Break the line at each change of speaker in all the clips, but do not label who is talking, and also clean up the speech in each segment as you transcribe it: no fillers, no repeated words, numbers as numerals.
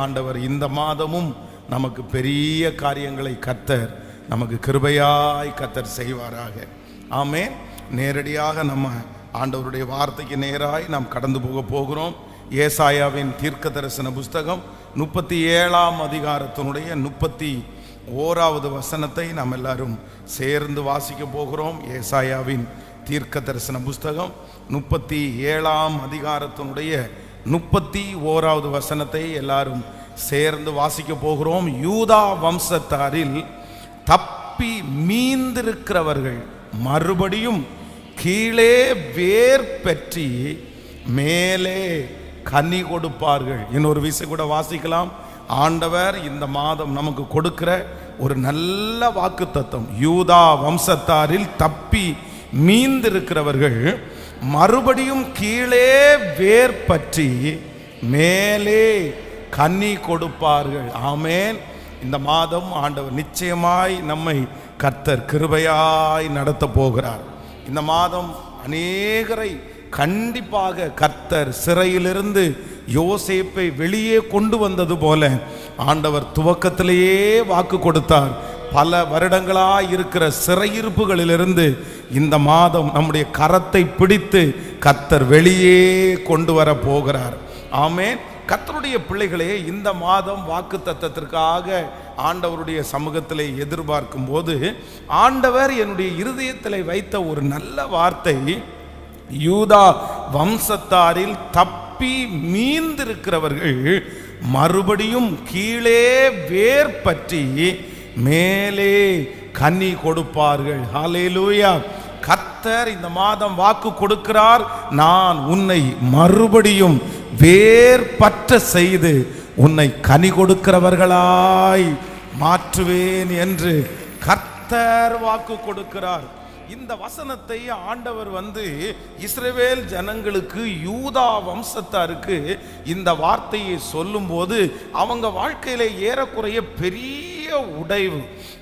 ஆண்டவர் இந்த மாதமும் நமக்கு பெரிய காரியங்களை கர்த்தர் நமக்கு கிருபையாய் கர்த்தர் செய்வாராக. ஆமென். நேரடியாக நம்ம ஆண்டவருடைய வார்த்தைக்கு நேராய் நாம் கடந்து போகிறோம். ஏசாயாவின் தீர்க்க தரிசன புஸ்தகம் 37ஆம் அதிகாரத்தினுடைய 31வது வசனத்தை நாம் எல்லாரும் சேர்ந்து வாசிக்க போகிறோம். ஏசாயாவின் தீர்க்க தரிசன புஸ்தகம் 37ஆம் அதிகாரத்தினுடைய 31வது வசனத்தை எல்லாரும் சேர்ந்து வாசிக்க போகிறோம். யூதா வம்சத்தாரில் தப்பி மீந்திருக்கிறவர்கள் மறுபடியும் கீழே வேர் பெற்றி மேலே கனி கொடுப்பார்கள். இன்னொரு விஷயம் கூட வாசிக்கலாம். ஆண்டவர் இந்த மாதம் நமக்கு கொடுக்கிற ஒரு நல்ல வாக்குத்தத்தம், யூதா வம்சத்தாரில் தப்பி மீந்திருக்கிறவர்கள் மறுபடியும் கீழே வேர் பற்றி மேலே கனி கொடுப்பார்கள். ஆமென். இந்த மாதம் ஆண்டவர் நிச்சயமாய் நம்மை கர்த்தர் கிருபையாய் நடத்த போகிறார். இந்த மாதம் அநேகரை கண்டிப்பாக கர்த்தர் சிறையிலிருந்து யோசேப்பை வெளியே கொண்டு வந்தது போல ஆண்டவர் துவக்கத்திலேயே வாக்கு கொடுத்தார். பல வருடங்களாய் இருக்கிற சிறையிருப்புகளிலிருந்து இந்த மாதம் நம்முடைய கரத்தை பிடித்து கர்த்தர் வெளியே கொண்டு வர போகிறார். ஆமென். கர்த்தருடைய பிள்ளைகளே, இந்த மாதம் வாக்கு தத்தத்திற்காக ஆண்டவருடைய சமூகத்திலே எதிர்பார்க்கும் போது ஆண்டவர் என்னுடைய இருதயத்தில் வைத்த ஒரு நல்ல வார்த்தை, யூதா வம்சத்தாரில் தப்பி மீந்திருக்கிறவர்கள் மறுபடியும் கீழே வேர் பற்றி மேலே கனி கொடுப்பார்கள். ஹல்லேலூயா. கர்த்தர் இந்த மாதம் வாக்கு கொடுக்கிறார், நான் உன்னை மறுபடியும் வேர் பற்ற செய்து உன்னை கனி கொடுக்கிறவர்களாய் மாற்றுவேன் என்று கர்த்தர் வாக்கு கொடுக்கிறார். இந்த வசனத்தை ஆண்டவர் இஸ்ரவேல் ஜனங்களுக்கு, யூதா வம்சத்தாருக்கு இந்த வார்த்தையை சொல்லும்போது அவங்க வாழ்க்கையில ஏறக்குறைய பெரிய உடைவு.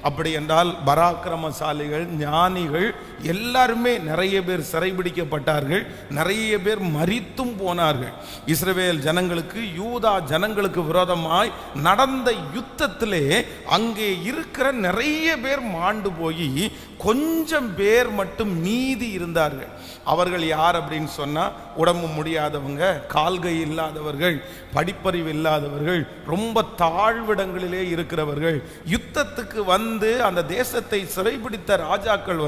அப்படி என்றால் பராக்கிரமசாலிகள், ஞானிகள் எல்லாருமே நிறைய பேர் சிறைபிடிக்கப்பட்டார்கள், நிறைய பேர் மரித்தும் போனார்கள். இஸ்ரவேல் ஜனங்களுக்கு, யூதா ஜனங்களுக்கு விரோதமாய் நடந்த யுத்தத்திலே அங்கே இருக்கிற நிறைய பேர் மாண்டு போய் கொஞ்சம் பேர் மட்டும் மீதி இருந்தார்கள். அவர்கள் யார் அப்படின்னு சொன்னா, உடம்பு முடியாதவங்க, கால்கை இல்லாதவர்கள், படிப்பறிவு இல்லாதவர்கள், ரொம்ப தாழ்விடங்களிலே இருக்கிறவர்கள். யுத்தத்துக்கு அந்த தேசத்தை சிறைபிடித்த ராஜாக்கள்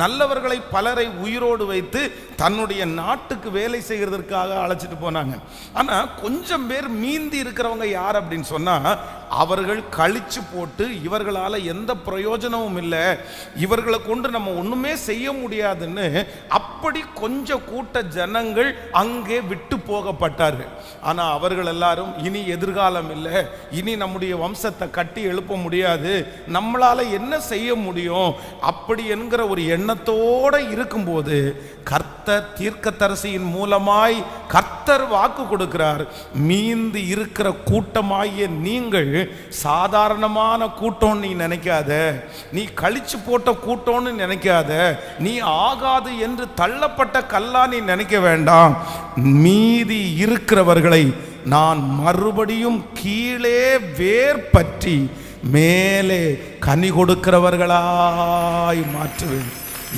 நல்லவர்களை பலரை உயிரோடு வைத்து தன்னுடைய நாட்டுக்கு வேலை செய்கிறதற்காக அழைச்சிட்டு போனாங்க. ஆனா கொஞ்சம் பேர் மீந்தி இருக்கிறவங்க யார் அப்படின்னு சொன்னா, அவர்கள் கழிச்சு போட்டு இவர்களால எந்த பிரயோஜனமும் இல்லை, இவர்களை கொண்டு நம்ம ஒண்ணுமே செய்ய முடியாதுன்னு அப்படி கொஞ்சம் கூட்ட ஜனங்கள் அங்கே விட்டு போகப்பட்டார்கள். ஆனா அவர்கள் எல்லாரும் இனி எதிர்காலம் இல்லை, இனி நம்முடைய வம்சத்தை கட்டி எழுப்ப முடியாது, நம்மளால என்ன செய்ய முடியும் அப்படி என்கிற ஒரு எண்ணத்தோடு இருக்கும்போது கர்த்தர் தீர்க்கதரிசியின் மூலமாய் கர்த்தர் வாக்கு கொடுக்கிறார். மீந்து இருக்கிற கூட்டமாகிய நீங்கள் சாதாரணமான கூட்டம் நீ நினைக்காத, நீ கழிச்சு போட்ட கூட்டம்னு நினைக்காத, நீ ஆகாது என்று தள்ளப்பட்ட கல்லா நீ நினைக்க வேண்டாம். மீதி இருக்கிறவர்களை நான் மறுபடியும் கீழே வேர் பற்றி மேலே கனி கொடுக்கிறவர்களாய் மாற்றுவேன்.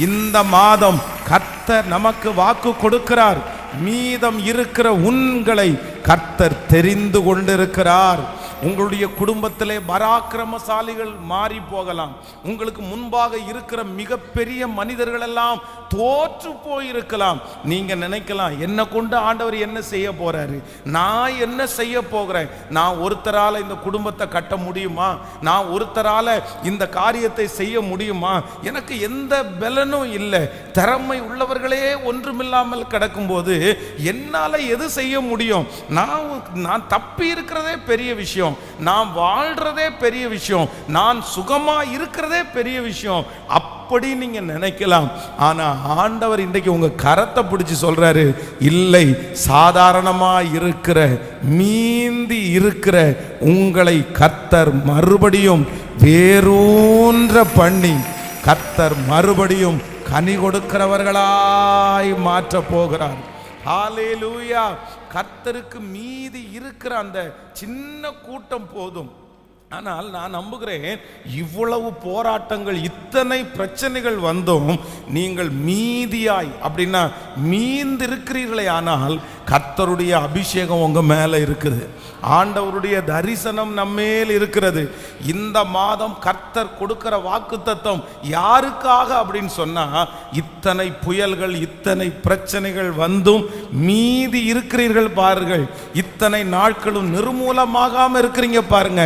இந்த மாதம் கர்த்தர் நமக்கு வாக்கு கொடுக்கிறார். மீதம் இருக்கிற உங்களை கர்த்தர் தெரிந்து கொண்டிருக்கிறார். உங்களுடைய குடும்பத்திலே பராக்கிரமசாலிகள் மாறி போகலாம். உங்களுக்கு முன்பாக இருக்கிற மிகப்பெரிய மனிதர்கள் எல்லாம் தோற்று போயிருக்கலாம். நீங்க நினைக்கலாம், என்ன கொண்டு ஆண்டவர் என்ன செய்ய போறாரு, நான் என்ன செய்ய போகிறேன், நான் ஒருத்தரால இந்த குடும்பத்தை கட்ட முடியுமா, நான் ஒருத்தரால இந்த காரியத்தை செய்ய முடியுமா, எனக்கு எந்த பலனும் இல்லை, திறமை உள்ளவர்களே ஒன்றுமில்லாமல் கிடக்கும் போது என்னால எது செய்ய முடியும், நான் தப்பி இருக்கிறதே பெரிய விஷயம், நான் வாழ்றதே பெரிய விஷயம், நான் சுகமா இருக்கிறதே பெரிய விஷயம் அப்படி நீங்க நினைக்கலாம். ஆனா ஆண்டவர் இன்றைக்கு உங்க கரத்தை பிடிச்சு சொல்றாரு, இல்லை, சாதாரணமா இருக்கிற மீந்தி இருக்கிற உங்களை கர்த்தர் மறுபடியும் வேரூன்ற பண்ணி கர்த்தர் மறுபடியும் கனி கொடுக்கிறவர்களாய் மாற்ற போகிறார். ஹல்லேலூயா. கர்த்தருக்கு மீதி இருக்கிற அந்த சின்ன கூட்டம் போதும். ஆனால் நான் நம்புகிறேன், இவ்வளவு போராட்டங்கள், இத்தனை பிரச்சனைகள் வந்தும் நீங்கள் மீதியாய் அப்படின்னா மீந்திருக்கிறீர்களே, ஆனால் கர்த்தருடைய அபிஷேகம் உங்க மேல இருக்குது, ஆண்டவருடைய தரிசனம் நம்மேல் இருக்கிறது. இந்த மாதம் கர்த்தர் கொடுக்கிற வாக்குத்தத்தம் யாருக்காக அப்படின்னு சொன்னா, இத்தனை புயல்கள், இத்தனை பிரச்சனைகள் வந்தும் மீதி இருக்கிறீர்கள் பாருங்கள், இத்தனை நாட்களும் நிர்மூலமாகாம இருக்கிறீங்க பாருங்க,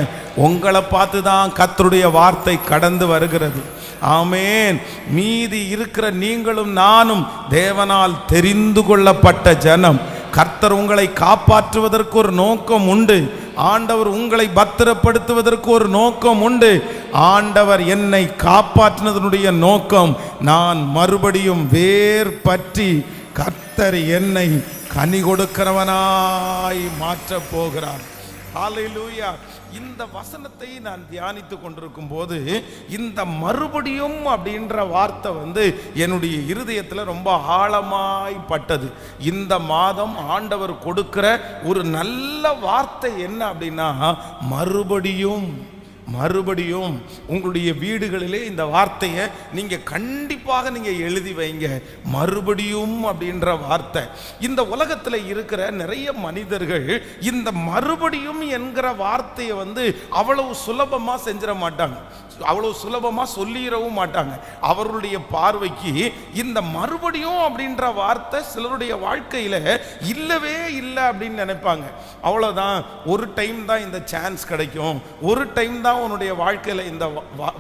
உங்களை பார்த்து தான் கர்த்தருடைய வார்த்தை கடந்து வருகிறது. ஆமென். மீதி இருக்கிற நீங்களும் நானும் தேவனால் தெரிந்து கொள்ளப்பட்ட ஜனம். கர்த்தர் உங்களை காப்பாற்றுவதற்கு ஒரு நோக்கம் உண்டு. ஆண்டவர் உங்களை பத்திரப்படுத்துவதற்கு ஒரு நோக்கம் உண்டு. ஆண்டவர் என்னை காப்பாற்றினதனுடைய நோக்கம், நான் மறுபடியும் வேர் பற்றி கர்த்தர் என்னை கனி கொடுக்கிறவனாய் மாற்றப் போகிறார். ஹல்லேலூயா. இந்த வசனத்தை நான் தியானித்து கொண்டிருக்கும் போது இந்த மறுபடியும் அப்படின்ற வார்த்தை என்னுடைய இருதயத்தில் ரொம்ப ஆழமாய் பட்டது. இந்த மாதம் ஆண்டவர் கொடுக்கிற ஒரு நல்ல வார்த்தை என்ன அப்படின்னா, மறுபடியும். மறுபடியும் உங்களுடைய வீடுகளிலே இந்த வார்த்தையை நீங்க கண்டிப்பாக நீங்க எழுதி வைங்க. மறுபடியும் அப்படின்ற வார்த்தை. இந்த உலகத்தில் இருக்கிற நிறைய மனிதர்கள் இந்த மறுபடியும் என்கிற வார்த்தையை அவ்வளவு சுலபமா செஞ்சிட மாட்டாங்க, அவ்வளவு சுலபமா சொல்லிடவும் மாட்டாங்க. அவர்களுடைய பார்வைக்கு இந்த மறுபடியும் அப்படின்ற வார்த்தை சிலருடைய வாழ்க்கையில இல்லவே இல்லை அப்படின்னு நினைப்பாங்க. அவ்வளவுதான், ஒரு டைம் தான் இந்த சான்ஸ் கிடைக்கும், ஒரு டைம் தான் உன்னுடைய வாழ்க்கையில இந்த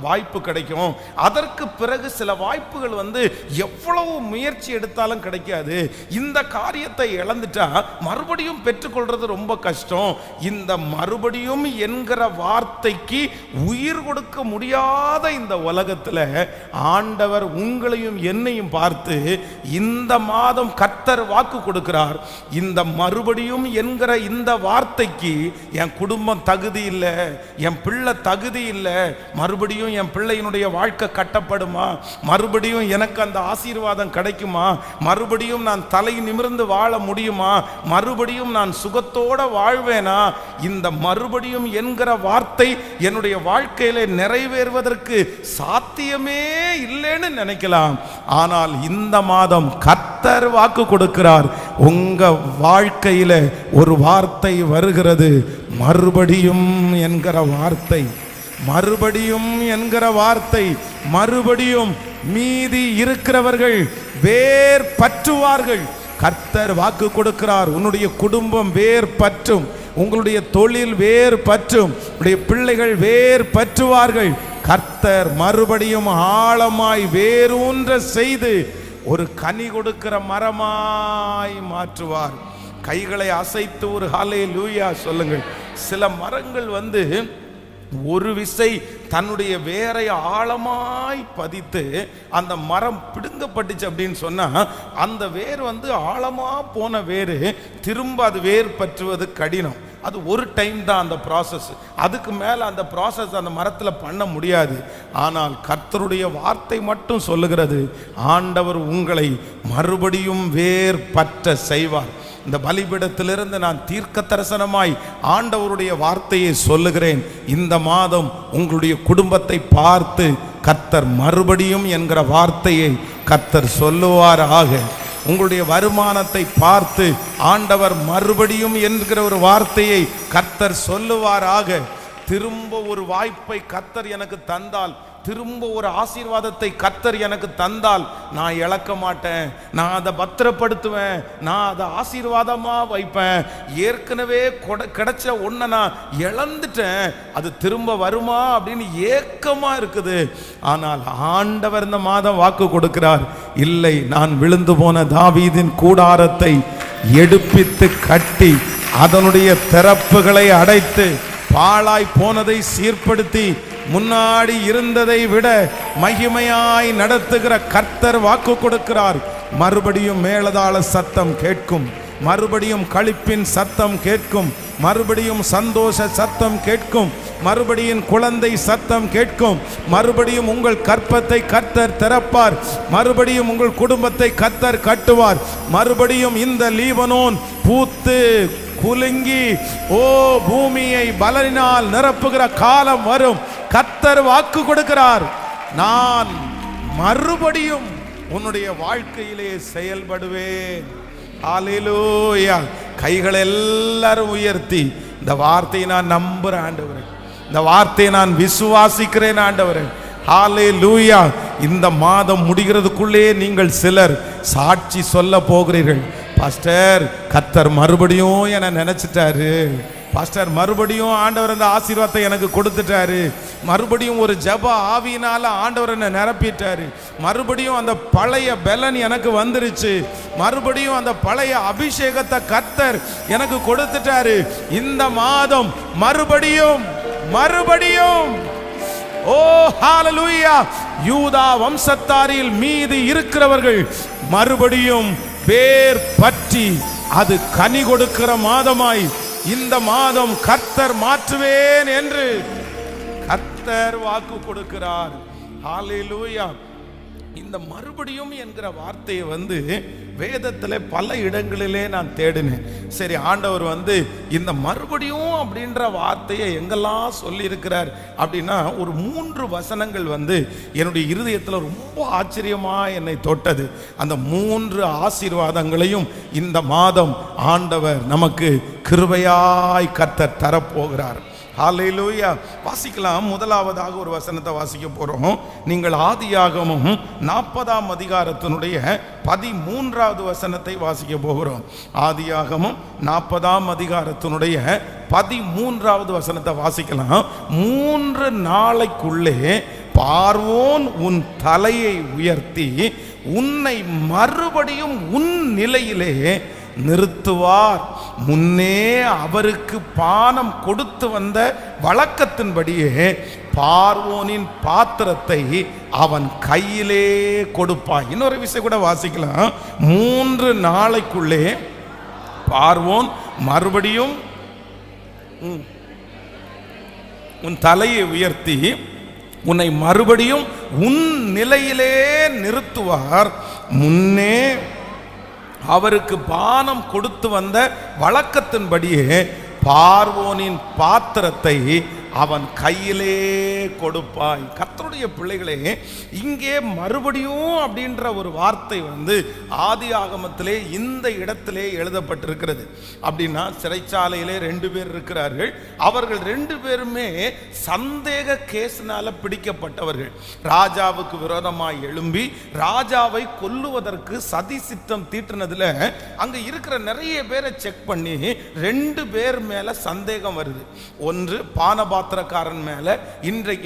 வாய்ப்பு கிடைக்கும், அதற்கு பிறகு சில வாய்ப்புகள் எவ்வளவு முயற்சி எடுத்தாலும் கிடைக்காது. இந்த காரியத்தை இழந்துட்டா மறுபடியும் பெற்றுக்கொள்றது ரொம்ப கஷ்டம். இந்த மறுபடியும் என்கிற வார்த்தைக்கு உயிர் கொடுக்க முடியாத இந்த உலகத்தில் ஆண்டவர் உங்களையும் என்னையும் பார்த்து இந்த மாதம் கர்த்தர் வாக்கு கொடுக்கிறார். இந்த மறுபடியும் என்கிற இந்த வார்த்தைக்கு என் குடும்பம் தகுதி இல்லை, என் பிள்ளை தகுதி இல்லை, மறுபடியும் என் பிள்ளையினுடைய வாழ்க்கை கட்டப்படுமா, மறுபடியும் எனக்கு அந்த ஆசீர்வாதம் கிடைக்குமா, மறுபடியும் நான் தலை நிமிர்ந்து வாழ முடியுமா, மறுபடியும் நான் சுகத்தோட வாழ்வேனா, இந்த மறுபடியும் என்கிற வார்த்தை என்னுடைய வாழ்க்கையில நிறைவேறுவதற்கு சாத்தியமே இல்லைன்னு நினைக்கலாம். ஆனால் இந்த மாதம் கர்த்தர் வாக்கு கொடுக்கிறார், உங்க வாழ்க்கையில ஒரு வார்த்தை வருகிறது, மறுபடியும் என்கிற வார்த்தை. மறுபடியும் என்கிற வார்த்தை. மறுபடியும் மீதி இருக்கிறவர்கள் வேர் பற்றுவார்கள். கர்த்தர் வாக்கு கொடுக்கிறார், உன்னுடைய குடும்பம் வேர் பற்றும், உங்களுடைய தொழில் வேர் பற்றும், உங்களுடைய பிள்ளைகள் வேர் பற்றுவார்கள். கர்த்தர் மறுபடியும் ஆழமாய் வேரூன்ற செய்து ஒரு கனி கொடுக்கிற மரமாய் மாற்றுவார். கைகளை அசைத்து ஒரு ஹல்லேலூயா சொல்லுங்கள். சில மரங்கள் ஒரு விசை தன்னுடைய வேரை ஆழமாய் பதித்து அந்த மரம் பிடுங்கப்பட்டுச்சு அப்படின்னு சொன்னா, அந்த வேர் ஆழமா போன வேறு திரும்ப அது வேர் பற்றுவது கடினம். அது ஒரு டைம் தான் அந்த ப்ராசஸ், அதுக்கு மேல அந்த ப்ராசஸ் அந்த மரத்தில் பண்ண முடியாது. ஆனால் கர்த்தருடைய வார்த்தை மட்டும் சொல்லுகிறது, ஆண்டவர் உங்களை மறுபடியும் வேர் பற்ற செய்வார். இந்த பலிபீடத்திலிருந்து நான் தீர்க்க தரிசனமாய் ஆண்டவருடைய வார்த்தையை சொல்லுகிறேன். இந்த மாதம் உங்களுடைய குடும்பத்தை பார்த்து கர்த்தர் மறுபடியும் என்கிற வார்த்தையை கர்த்தர் சொல்லுவாராக. உங்களுடைய வருமானத்தை பார்த்து ஆண்டவர் மறுபடியும் என்கிற ஒரு வார்த்தையை கர்த்தர் சொல்லுவாராக. திரும்ப ஒரு வாய்ப்பை கர்த்தர் எனக்கு தந்தால், திரும்ப ஒரு ஆசீர்வாதத்தை கர்த்தர் எனக்கு தந்தால் நான் இழக்க மாட்டேன், நான் அதை பத்திரப்படுத்துவேன், நான் அதை ஆசீர்வாதமா வைப்பேன். ஏற்கனவே கிடைச்ச ஒன்றை நான் இழந்துட்டேன், அது திரும்ப வருமா அப்படின்னு ஏக்கமா இருக்குது. ஆனால் ஆண்டவர் இந்த மாதம் வாக்கு கொடுக்கிறார், இல்லை, நான் விழுந்து போன தாவீதின் கூடாரத்தை எடுப்பித்து கட்டி அதனுடைய திறப்புகளை அடைத்து பாழாய் போனதை சீர்படுத்தி முன்னாடி இருந்ததை விட மகிமையாய் நடத்துகிற கர்த்தர் வாக்கு கொடுக்கிறார். மறுபடியும் மேளதாள சத்தம் கேட்கும், மறுபடியும் களிப்பின் சத்தம் கேட்கும், மறுபடியும் சந்தோஷ சத்தம் கேட்கும், மறுபடியும் குழந்தை சத்தம் கேட்கும், மறுபடியும் உங்கள் கற்பத்தை கர்த்தர் திறப்பார், மறுபடியும் உங்கள் குடும்பத்தை கர்த்தர் கட்டுவார், மறுபடியும் இந்த லீபனோன் பூத்து குலுங்கி பூமியை பலனினால் நிரப்புகிற காலம் வரும். கர்த்தர் வாக்கு கொடுக்கிறார், நான் மறுபடியும் உன்னுடைய வாழ்க்கையிலே செயல்படுவேன். ஹல்லேலூயா. கைகளை எல்லாரும் உயர்த்தி இந்த வார்த்தையை நான் நம்புறேன் ஆண்டவரே, இந்த வார்த்தையை நான் விசுவாசிக்கிறேன் ஆண்டவரே. ஹல்லேலூயா. இந்த மாதம் முடிகிறதுக்குள்ளே நீங்கள் சிலர் சாட்சி சொல்ல போகிறீர்கள். பாஸ்டர், கர்த்தர் மறுபடியும் என நினைச்சிட்டாரு, பாஸ்டர் மறுபடியும் ஆண்டவர் அந்த ஆசீர்வாதத்தை எனக்கு கொடுத்துட்டாரு, மறுபடியும் ஒரு ஜெப ஆவியினால ஆண்டவர் என்னை நிரப்பிட்டாரு, மறுபடியும் அந்த பழைய பலன் எனக்கு வந்துருச்சு, மறுபடியும் அந்த பழைய அபிஷேகத்தை கர்த்தர் எனக்கு கொடுத்துட்டாரு. இந்த மாதம் மறுபடியும் ஓ ஹல்லேலூயா. யூதா வம்சத்தாரில் மீது இருக்கிறவர்கள் மறுபடியும் வேர் பற்றி அது கனி கொடுக்கிற மாதமாய் இந்த மாதம் கர்த்தர் மாற்றுவேன் என்று கர்த்தர் வாக்கு கொடுக்கிறார். ஹல்லேலூயா. இந்த மறுபடியும் என்கிற வார்த்தையை வேதத்தில் பல இடங்களிலே நான் தேடினேன். சரி, ஆண்டவர் இந்த மறுபடியும் அப்படின்ற வார்த்தையை எங்கெல்லாம் சொல்லி இருக்கிறார் அப்படின்னா, ஒரு 3 வசனங்கள் என்னுடைய இருதயத்தில் ரொம்ப ஆச்சரியமா என்னை தொட்டது. அந்த 3 ஆசீர்வாதங்களையும் இந்த மாதம் ஆண்டவர் நமக்கு கிருபையாய் கர்த்தர் தரப்போகிறார். ஹல்லேலூயா. வாசிக்கலாம். முதலாவதாக ஒரு வசனத்தை வாசிக்க போறோம். நீங்கள் ஆதியாகமம் 40ஆம் அதிகாரத்தினுடைய 13வது வசனத்தை வாசிக்க போகிறோம். ஆதியாகமம் 40ஆம் அதிகாரத்தினுடைய 13வது வசனத்தை வாசிக்கலாம். 3 நாளைக்குள்ளே பார்வோன் உன் தலையை உயர்த்தி உன்னை மறுபடியும் உன் நிலையிலே நிறுத்துவார். முன்னே அவருக்கு பானம் கொடுத்து வந்த வழக்கத்தின்படியே பார்வோனின் பாத்திரத்தை அவன் கையிலே கொடுப்பான். இன்னொரு விஷயம் கூட வாசிக்கலாம். 3 நாளைக்குள்ளே பார்வோன் மறுபடியும் உன் தலையை உயர்த்தி உன்னை மறுபடியும் உன் நிலையிலே நிறுத்துவார். முன்னே அவருக்கு பானம் கொடுத்து வந்த வழக்கத்தின்படியே பார்வோனின் பாத்திரத்தை அவன் கையிலே கொடுப்பாய். கர்த்தருடைய பிள்ளைகளே, இங்கே மறுபடியும் அப்படின்ற ஒரு வார்த்தை ஆதி ஆகமத்திலே இந்த இடத்திலே எழுதப்பட்டிருக்கிறது. அப்படின்னா சிறைச்சாலையிலே 2 பேர் இருக்கிறார்கள். அவர்கள் 2 பேருமே சந்தேக கேஸ்னால பிடிக்கப்பட்டவர்கள். ராஜாவுக்கு விரோதமாய் எழும்பி ராஜாவை கொல்லுவதற்கு சதி சித்தம் தீட்டினதுல அங்க இருக்கிற நிறைய பேரை செக் பண்ணி 2 பேர் மேல சந்தேகம் வருது. ஒன்று பானபாத்திரக்காரன் மேல,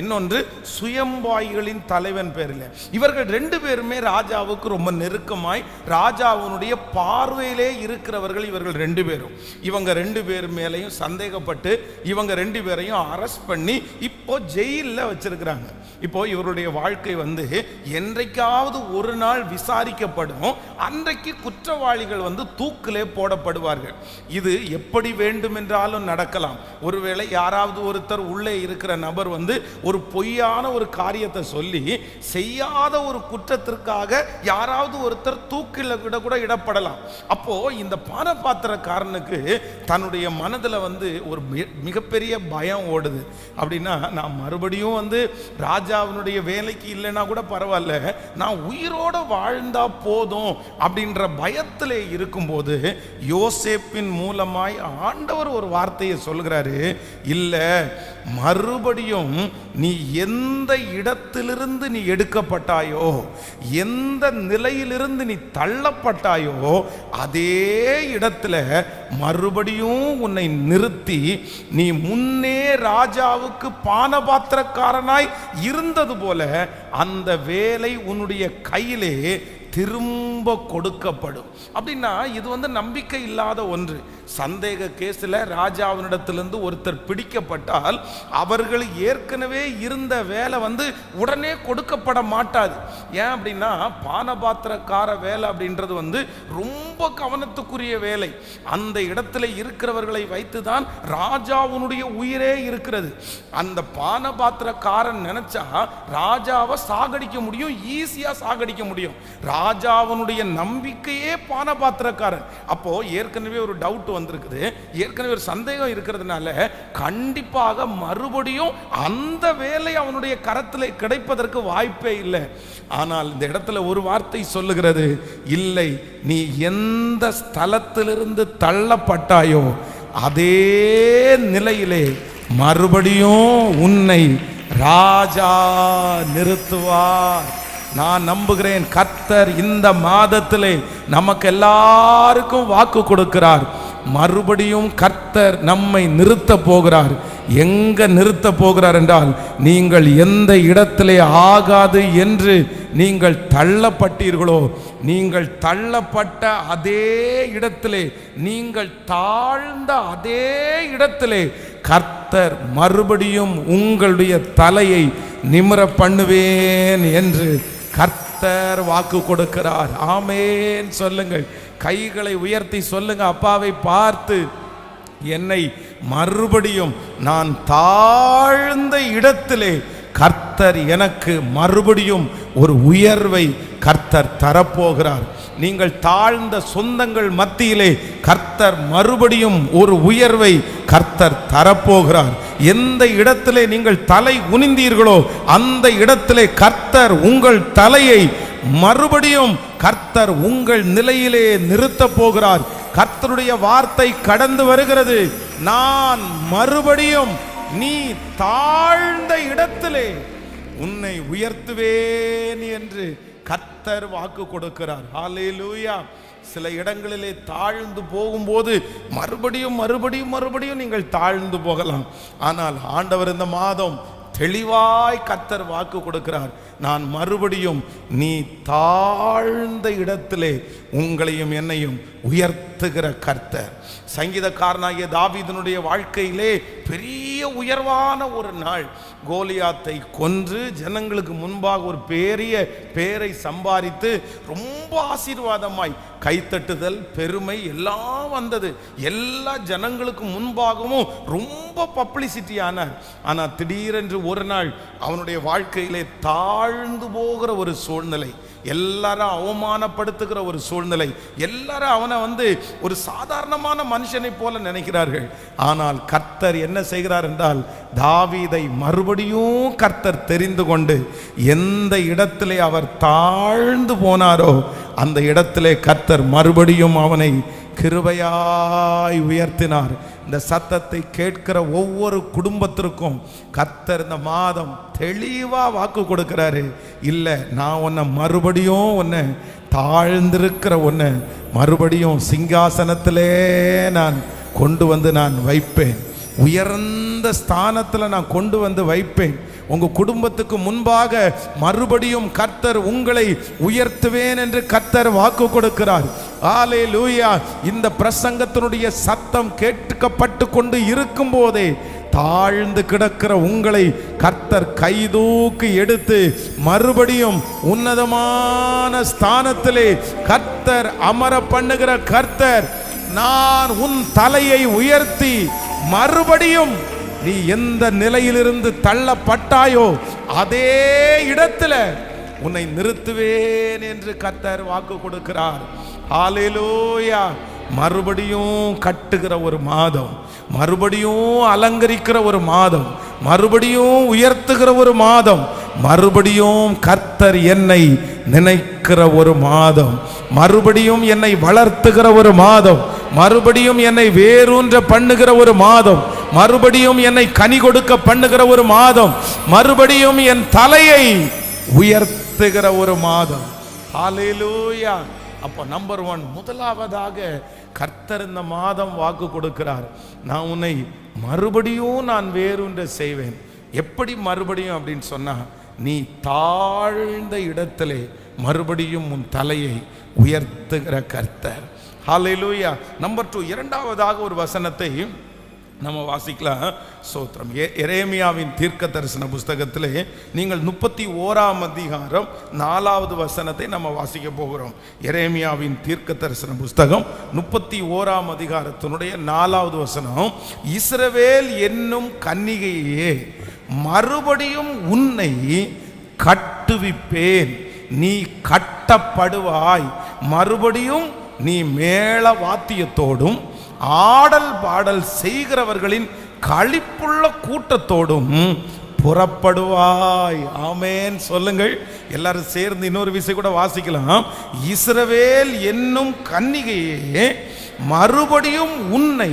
இன்னொன்று சுயம்பாய்களின் தலைவன் பேரில். இவர்கள் 2 பேருமே ராஜாவுக்கு ரொம்ப நெருக்கமாய் ராஜாவுடைய பார்வையிலே இருக்கிறவர்கள். இவர்கள் 2 பேரும் இவங்க 2 பேர் மேலையும் சந்தேகப்பட்டு இவங்க 2 பேரையும் அரெஸ்ட் பண்ணி இப்போ ஜெயிலில் வச்சிருக்கிறாங்க. இப்போ இவருடைய வாழ்க்கை என்றைக்காவது ஒரு நாள் விசாரிக்கப்படும். அன்றைக்கு குற்றவாளிகள் தூக்கிலே போடப்படுவார்கள். இது எப்படி வேண்டும் என்றாலும் நடக்கலாம். ஒருவேளை யாராவது ஒருத்தர் உள்ளே இருக்கிற நபர் ஒரு பொய்யான ஒரு காரியத்தை சொல்லி செய்யாத ஒரு குற்றத்திற்காக யாராவது ஒருத்தர் தூக்கில கூட இடப்படலாம். அப்போ இந்த பானபாத்திரக்காரனுக்கு தன்னுடைய மனதில் ஒரு மிகப்பெரிய பயம் ஓடுது. அப்படின்னா நான் மறுபடியும் ராஜாவினுடைய வேலைக்கு இல்லைன்னா கூட பரவாயில்ல, நான் உயிரோட வாழ்ந்தா போதும் அப்படின்ற பயத்திலே இருக்கும்போது யோசேப்பின் மூலமாய் ஆண்டவர் ஒரு வார்த்தையை சொல்கிறாரு. இல்ல, மறுபடியும் நீ எந்த இடத்திலிருந்து நீ எடுக்கப்பட்டாயோ, எந்த நிலையிலிருந்து நீ தள்ளப்பட்டாயோ, அதே இடத்துல மறுபடியும் உன்னை நிறுத்தி நீ முன்னே ராஜாவுக்கு பானபாத்திரக்காரனாய் இருந்தது போல அந்த வேலை உன்னுடைய கையிலே திரும்ப கொடுக்கப்படும். அப்படின்னா இது நம்பிக்கை இல்லாத ஒன்று. சந்தேக கேஸில் ராஜாவினிடத்திலிருந்து ஒருத்தர் பிடிக்கப்பட்டால் அவர்கள் ஏற்கனவே இருந்த வேலை உடனே கொடுக்கப்பட மாட்டாது. ஏன் அப்படின்னா பானபாத்திரக்கார வேலை அப்படின்றது ரொம்ப கவனத்துக்குரிய வேலை. அந்த இடத்துல இருக்கிறவர்களை வைத்துதான் ராஜாவுடைய உயிரே இருக்கிறது. அந்த பானபாத்திரக்காரன் நினைச்சா ராஜாவை சாகடிக்க முடியும், ஈஸியா சாகடிக்க முடியும். ராஜாவுடைய நம்பிக்கையே பானபாத்திரக்காரன். அப்போ ஏற்கனவே ஒரு டவுட் வந்திருக்குது, ஏற்கனவே ஒரு சந்தேகம் இருக்கிறதுனால கண்டிப்பாக மறுபடியும் அந்த வேலை அவனுடைய கரத்தில் கிடைப்பதற்கு வாய்ப்பே இல்லை. ஆனால் இந்த இடத்துல ஒரு வார்த்தை சொல்லுகிறது, இல்லை, நீ எந்த ஸ்தலத்திலிருந்து தள்ளப்பட்டாயோ அதே நிலையிலே மறுபடியும் உன்னை ராஜா நிறுத்துவார். நான் நம்புகிறேன் கர்த்தர் இந்த மாதத்திலே நமக்கு எல்லாருக்கும் வாக்கு கொடுக்கிறார். மறுபடியும் கர்த்தர் நம்மை நிறுத்த போகிறார். எங்க நிறுத்த போகிறார் என்றால், நீங்கள் எந்த இடத்திலே ஆகாது என்று நீங்கள் தள்ளப்பட்டீர்களோ, நீங்கள் தள்ளப்பட்ட அதே இடத்திலே, நீங்கள் தாழ்ந்த அதே இடத்திலே கர்த்தர் மறுபடியும் உங்களுடைய தலையை நிமிர பண்ணுவேன் என்று கர்த்தர் வாக்கு கொடுக்கிறார். ஆமென் சொல்லுங்கள். கைகளை உயர்த்தி சொல்லுங்க, அப்பாவை பார்த்து, என்னை மறுபடியும் நான் தாழ்ந்த இடத்திலே கர்த்தர் எனக்கு மறுபடியும் ஒரு உயர்வை கர்த்தர் தரப்போகிறார். நீங்கள் தாழ்ந்த சொந்தங்கள் மத்தியிலே கர்த்தர் மறுபடியும் ஒரு உயர்வை கர்த்தர் தரப்போகிறார். எந்த இடத்திலே நீங்கள் தலை குனிந்தீர்களோ அந்த இடத்திலே கர்த்தர் உங்கள் தலையை மறுபடியும் கர்த்தர் உங்கள் நிலையிலே நிறுத்த போகிறார். கர்த்தருடைய வார்த்தை கடந்து வருகிறது, நான் மறுபடியும் நீ தாழ்ந்த இடத்திலே உன்னை உயர்த்துவேன் என்று கர்த்தர் வாக்கு கொடுக்கிறார். ஹல்லேலூயா. சில இடங்களிலே தாழ்ந்து போகும்போது மறுபடியும் மறுபடியும் மறுபடியும் நீங்கள் தாழ்ந்து போகலாம். ஆனால் ஆண்டவர் இந்த மாதம் தெளிவாய் கர்த்தர் வாக்கு கொடுக்கிறார், நான் மறுபடியும் நீ தாழ்ந்த இடத்திலே உங்களையும் என்னையும் உயர்த்துகிற கர்த்தர். சங்கீதக்காரனாகிய தாவீதினுடைய வாழ்க்கையிலே பெரிய உயர்வான ஒரு நாள். கோலியாத்தை கொன்று ஜனங்களுக்கு முன்பாக ஒரு பெரிய பேரை சம்பாதித்து ரொம்ப ஆசீர்வாதமாய் கைத்தட்டுதல், பெருமை எல்லாம் வந்தது. எல்லா ஜனங்களுக்கு முன்பாகவும் ரொம்ப பப்ளிசிட்டி ஆனார். ஆனால் திடீரென்று ஒரு நாள் அவனுடைய வாழ்க்கையிலே தாழ்ந்து போகிற ஒரு சூழ்நிலை, எல்லாரும் அவமானப்படுத்துகிற ஒரு சூழ்நிலை, எல்லாரும் அவனை ஒரு சாதாரணமான மனுஷனை போல நினைக்கிறார்கள். ஆனால் கர்த்தர் என்ன செய்கிறார் என்றால், தாவீதை மறுபடியும் கர்த்தர் தெரிந்து கொண்டு எந்த இடத்திலே அவர் தாழ்ந்து போனாரோ அந்த இடத்திலே கர்த்தர் மறுபடியும் அவனை கிருபையாய் உயர்த்தினார். இந்த சத்தத்தை கேட்கிற ஒவ்வொரு குடும்பத்திற்கும் கர்த்தர் இந்த மாதம் தெளிவா வாக்கு கொடுக்கிறாரு, இல்லை, நான் உன்னை மறுபடியும் உன்னை தாழ்ந்திருக்கிற உன்னை மறுபடியும் சிங்காசனத்திலே நான் கொண்டு நான் வைப்பேன், உயர்ந்த ஸ்தானத்தில் நான் கொண்டு வைப்பேன். உங்க குடும்பத்துக்கு முன்பாக மறுபடியும் கர்த்தர் உங்களை உயர்த்துவேன் என்று கர்த்தர் வாக்கு கொடுக்கிறார். ஹல்லேலூயா. இந்த பிரசங்கத்தினுடைய சத்தம் கேட்கப்பட்டு கொண்டு இருக்கும் போதே தாழ்ந்து கிடக்கிற உங்களை கர்த்தர் கைதூக்கி எடுத்து மறுபடியும் உன்னதமான ஸ்தானத்திலே கர்த்தர் அமர பண்ணுகிற கர்த்தர், நான் உன் தலையை உயர்த்தி மறுபடியும் நீ எந்த நிலையிலிருந்து தள்ளப்பட்டாயோ அதே இடத்துல உன்னை நிறுத்துவேன் என்று கர்த்தர் வாக்கு கொடுக்கிறார். ஹல்லேலூயா. மறுபடியும் கட்டுகிற ஒரு மாதம், மறுபடியும் அலங்கரிக்கிற ஒரு மாதம், மறுபடியும் உயர்த்துகிற ஒரு மாதம், மறுபடியும் கர்த்தர் என்னை நினைக்கிற ஒரு மாதம், மறுபடியும் என்னை வளர்த்துகிற ஒரு மாதம், மறுபடியும் என்னை வேரூன்ற பண்ணுகிற ஒரு மாதம், மறுபடியும் என்னை கனி கொடுக்க பண்ணுகிற ஒரு மாதம், மறுபடியும் என் தலையை உயர்த்துகிற ஒரு மாதம். ஹல்லேலூயா. அப்போ நம்பர் 1, முதலாவதாக கர்த்தர் இந்த மாதம் வாக்கு கொடுக்கிறார், நான் உன்னை மறுபடியும் நான் வேறொன்று செய்வேன். எப்படி மறுபடியும் அப்படின்னு சொன்னா, நீ தாழ்ந்த இடத்திலே மறுபடியும் உன் தலையை உயர்த்துகிற கர்த்தர். ஹல்லேலூயா. நம்பர் 2, இரண்டாவதாக ஒரு வசனத்தை நம்ம வாசிக்கலாம். சோத்திரம். எரேமியாவின் தீர்க்க தரிசன புஸ்தகத்திலே நீங்கள் 31ஆம் அதிகாரம் 4வது வசனத்தை நம்ம வாசிக்க போகிறோம். எரேமியாவின் தீர்க்க தரிசன புஸ்தகம் 31ஆம் அதிகாரத்தினுடைய 4வது வசனம். இஸ்ரவேல் என்னும் கன்னிகையே, மறுபடியும் உன்னை கட்டுவிப்பேன், நீ கட்டப்படுவாய். மறுபடியும் நீ மேள வாத்தியத்தோடும் ஆடல் பாடல் செய்கிறவர்களின் களிப்புள்ள கூட்டத்தோடும் புறப்படுவாய். ஆமென் சொல்லுங்கள் எல்லாரும் சேர்ந்து. இன்னொரு விஷயம் கூட வாசிக்கலாம். இஸ்ரவேல் என்னும் கன்னிகையே, மறுபடியும் உன்னை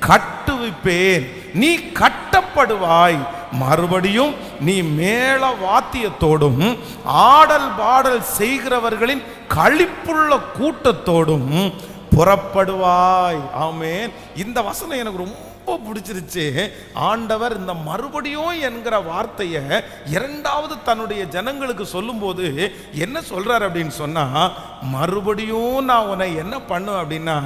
கட்டுவிப்பேன், நீ கட்டப்படுவாய். மறுபடியும் நீ மேள வாத்தியத்தோடும் ஆடல் பாடல் செய்கிறவர்களின் களிப்புள்ள கூட்டத்தோடும் புறப்படுவாய். ஆமென். இந்த வசனம் எனக்கு ரொம்ப பிடிச்சிருச்சு. ஆண்டவர் இந்த மறுபடியும் என்கிற வார்த்தையை இரண்டாவது தன்னுடைய ஜனங்களுக்கு சொல்லும்போது என்ன சொல்றார் அப்படின்னு சொன்னா, மறுபடியும் நான் உன்னை என்ன பண்ணுவேன் அப்படின்னா,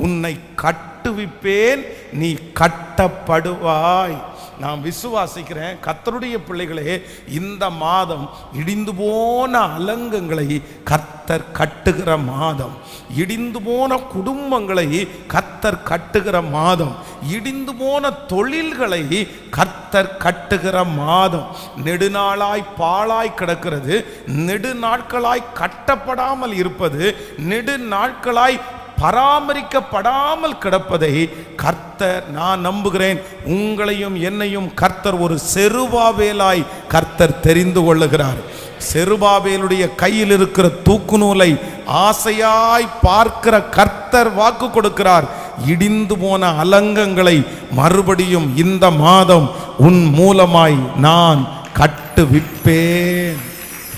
உன்னை கட்டுவிப்பேன், நீ கட்டப்படுவாய். நான் விசுவாசிக்கிறேன் கர்த்தருடைய பிள்ளைகளே, இந்த மாதம் இடிந்து போன அலங்கங்களை கர்த்தர் கட்டுகிற மாதம், இடிந்து போன குடும்பங்களை கர்த்தர் கட்டுகிற மாதம், இடிந்து போன தொழில்களை கர்த்தர் கட்டுகிற மாதம். நெடுநாளாய் பாழாய் கிடக்கிறது, நெடுநாட்களாய் கட்டப்படாமல் இருப்பது, நெடுநாட்களாய் பராமரிக்கப்படாமல் கிடப்பதை கர்த்தர், நான் நம்புகிறேன் உங்களையும் என்னையும் கர்த்தர் ஒரு செருபாபேலாய் கர்த்தர் தெரிந்து கொள்ளுகிறார். செருபாபேலுடைய கையில் இருக்கிற தூக்கு நூலை ஆசையாய் பார்க்கிற கர்த்தர் வாக்கு கொடுக்கிறார். இடிந்து போன அலங்கங்களை மறுபடியும் இந்த மாதம் உன் மூலமாய் நான் கட்டுவிப்பேன்.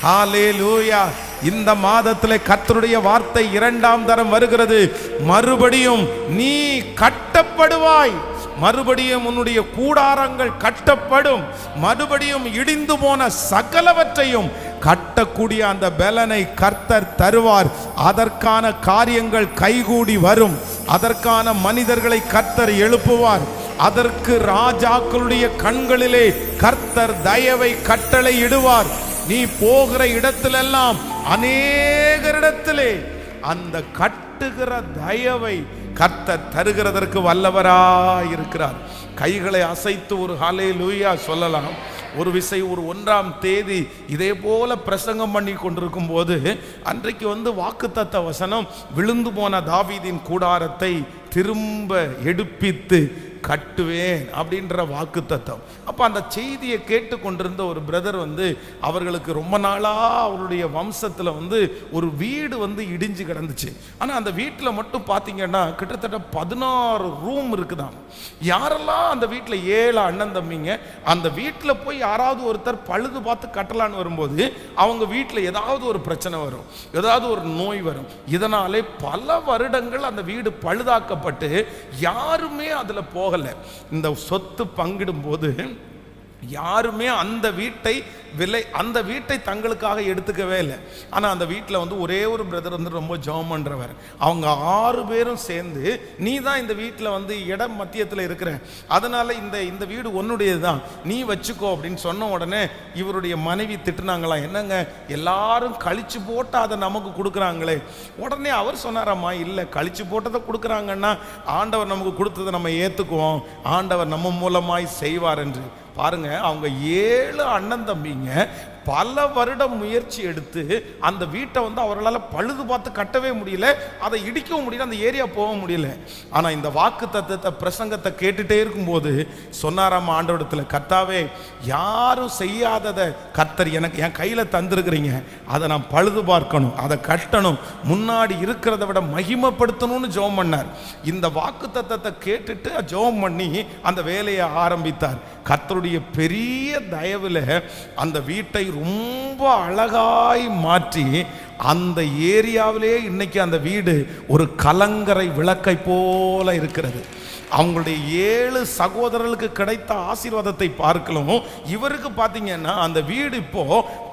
ஹல்லேலூயா. இந்த மாதத்திலே கர்த்தருடைய வார்த்தை 2ஆம் தரம் வருகிறது. மறுபடியும் நீ கட்டப்படுவாய், மறுபடியும் உன்னுடைய கூடாரங்கள் கட்டப்படும், மறுபடியும் இடிந்து போன சகலவற்றையும் கட்டக்கூடிய அந்த பலனை கர்த்தர் தருவார். அதற்கான காரியங்கள் கைகூடி வரும், அதற்கான மனிதர்களை கர்த்தர் எழுப்புவார். அதற்கு ராஜாக்களுடைய கண்களிலே கர்த்தர் தயவை கட்டளை இடுவார். நீ போகிற இடத்திலெல்லாம் அநேகரிடத்திலே அந்த கட்டுகிற தயவை கர்த்தர் தருகிறதற்கு வல்லவராயிருக்கிறார். கைகளை அசைத்து ஒரு ஹல்லேலூயா சொல்லலாம். ஒரு விசை ஒரு 1ஆம் தேதி இதே போல பிரசங்கம் பண்ணி கொண்டிருக்கும் போது அன்றைக்கு வாக்குத்தத்த வசனம், விழுந்து போன தாவீதின் கூடாரத்தை திரும்ப எடுப்பித்து கட்டுவேன் அப்படின்ற வாக்கு தத்துவம். அப்போ அந்த செய்தியை கேட்டு கொண்டிருந்த ஒரு பிரதர் அவர்களுக்கு ரொம்ப நாளாக அவருடைய வம்சத்தில் ஒரு வீடு இடிஞ்சு கிடந்துச்சு. ஆனால் அந்த வீட்டில் மட்டும் பார்த்தீங்கன்னா கிட்டத்தட்ட 16 ரூம் இருக்குதாம். யாரெல்லாம் அந்த வீட்டில் 7 அண்ணன் தம்பிங்க, அந்த வீட்டில் போய் யாராவது ஒருத்தர் பழுது பார்த்து கட்டலான்னு வரும்போது அவங்க வீட்டில் ஏதாவது ஒரு பிரச்சனை வரும், ஏதாவது ஒரு நோய் வரும். இதனாலே பல வருடங்கள் அந்த வீடு பழுதாக்கப்பட்டு யாருமே அதில் போக இந்த சொத்து பங்கிடும் போது யாருமே அந்த வீட்டை தங்களுக்காக எடுத்துக்கவே இல்லை. ஆனால் அந்த வீட்டில் ஒரே ஒரு பிரதர் ரொம்ப ஜெபம் பண்றவர். அவங்க 6 பேரும் சேர்ந்து, நீ தான் இந்த வீட்டில் இடம் மத்தியத்தில் இருக்கிற, அதனால இந்த வீடு உன்னுடையது தான், நீ வச்சுக்கோ அப்படின்னு சொன்ன உடனே இவருடைய மனைவி திட்டுனாங்களா, என்னங்க எல்லாரும் கழிச்சு போட்டு அதை நமக்கு கொடுக்குறாங்களே. உடனே அவர் சொன்னாராம்மா, இல்லை கழிச்சு போட்டதை கொடுக்குறாங்கன்னா ஆண்டவர் நமக்கு கொடுத்ததை நம்ம ஏற்றுக்குவோம், ஆண்டவர் நம்ம மூலமாய் செய்வார் என்று. பாருங்க, அவங்க 7 அண்ணன் தம்பிங்க பல வருடம் முயற்சி எடுத்து அந்த வீட்டை அவர்களால் பழுது பார்த்து கட்டவே முடியல, அதை இடிக்கவும் முடியல, அந்த ஏரியா போக முடியல. ஆனால் இந்த வாக்கு தத்துவத்தை பிரசங்கத்தை கேட்டுட்டே இருக்கும்போது சொன்னாராம் ஆண்டவரிடத்தில், கர்த்தாவே யாரும் செய்யாததை கர்த்தர் எனக்கு என் கையில் தந்திருக்கிறீங்க, அதை நான் பழுது பார்க்கணும், அதை கட்டணும், முன்னாடி இருக்கிறத விட மகிமைப்படுத்தணும்னு ஜெபம் பண்ணார். இந்த வாக்கு தத்துவத்தை கேட்டுட்டு ஜெபம் பண்ணி அந்த வேலையை ஆரம்பித்தார். கர்த்தருடைய பெரிய தயவில் அந்த வீட்டை ரொம்ப அழகாய் மாற்றி அந்த ஏரியாவிலே இன்னைக்கு அந்த வீடு ஒரு கலங்கரை விளக்கை போல இருக்கிறது. அவங்களுடைய 7 சகோதரர்களுக்கு கிடைத்த ஆசீர்வாதத்தை பார்க்கலாம். இவருக்கு பார்த்தீங்கன்னா அந்த வீடு இப்போ